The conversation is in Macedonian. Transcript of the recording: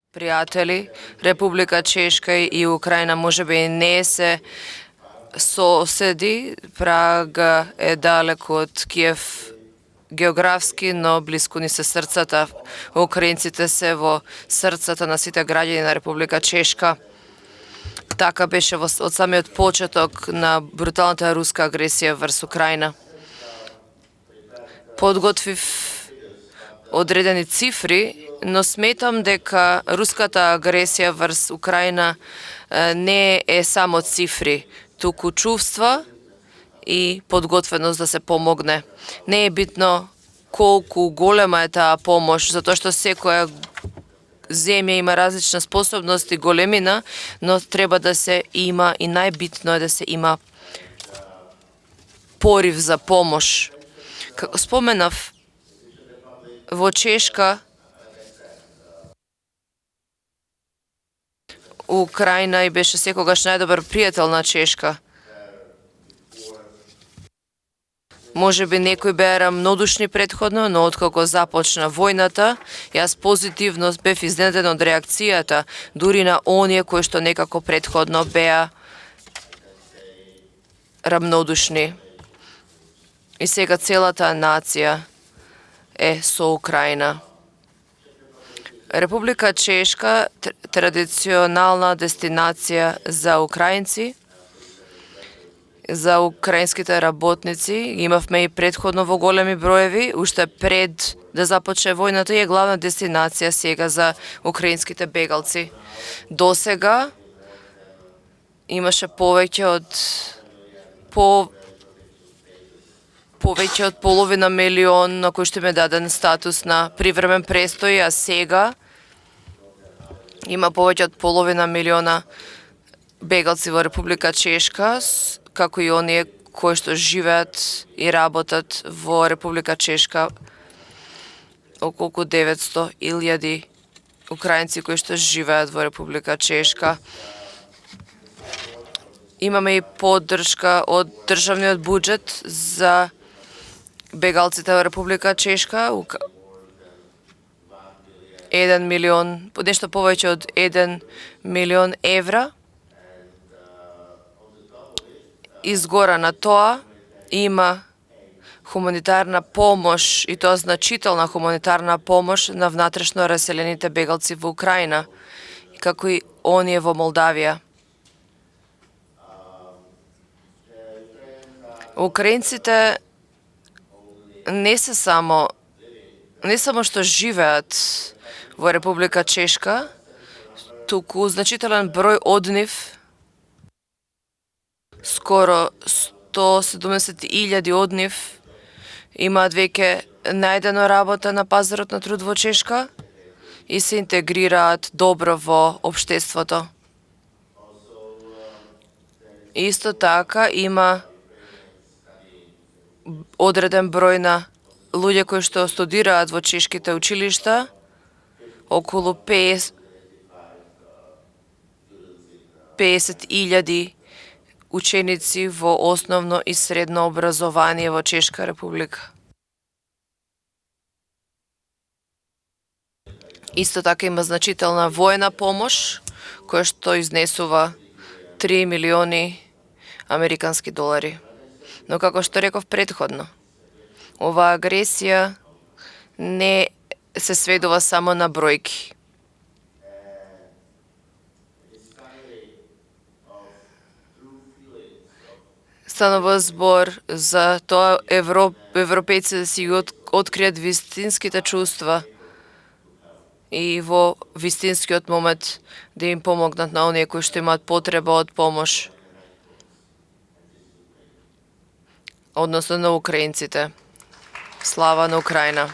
Пријатели, Република Чешка и Украина можеби не се соседи, Прага е далеко од Киев географски, но близко ни се срцата. Украинците се во срцата на сите граѓани на Република Чешка. Така беше од самиот почеток на бруталната руска агресија врз Украина. Подготвив одредени цифри, но сметам дека руската агресија врз Украина не е само цифри, туку чувства и подготвеност да се помогне. Не е битно колку голема е таа помош, затоа што секоја земја има различна способност и големина, но треба да се има и најбитно е да се има порив за помош. Како споменав, во Чешка Украина и беше секогаш најдобар пријател на Чешка. Можеби некои беа рамнодушни претходно, но откако започна војната, јас позитивно бев изненаден од реакцијата, дури на оние кои што некако претходно беа рамнодушни. И сега целата нација е со Украина. Република Чешка традиционална дестинација за украинци, за украинските работници. Имавме и претходно во големи броеви, уште пред да започне војната, и е главна дестинација сега за украинските бегалци. До сега имаше повеќе од половина милион на кој што ме даден статус на привремен престој, а сега има повеќе од половина милиона бегалци во Република Чешка, како и оние кои што живеат и работат во Република Чешка, околку 900.000 украинци кои што живеат во Република Чешка. Имаме и поддршка од државниот буџет за бегалците во Република Чешка. 1 милион, нешто повеќе од 1 милион евра. Изгора на тоа има хуманитарна помош, и тоа значителна хуманитарна помош на внатрешно раселените бегалци во Украина, како и оние во Молдавија. Украинците не само што живеат во Република Чешка, туку значителен број од нив, скоро 170.000 од нив, имаат веќе најдено работа на пазарот на труд во Чешка и се интегрираат добро во општеството. Исто така има одреден број на луѓе кои што студираат во чешките училишта, околу 50.000 ученици во основно и средно образование во Чешка Република. Исто така има значителна војна помош, која што изнесува 3 милиони американски долари. Но како што реков претходно, оваа агресија не се сведува само на бројки. Станува збор за тоа европејците да си откријат вистинските чувства и во вистинскиот момент да им помогнат на оние кои што имаат потреба од помош, односно на украинците. Слава на Украина!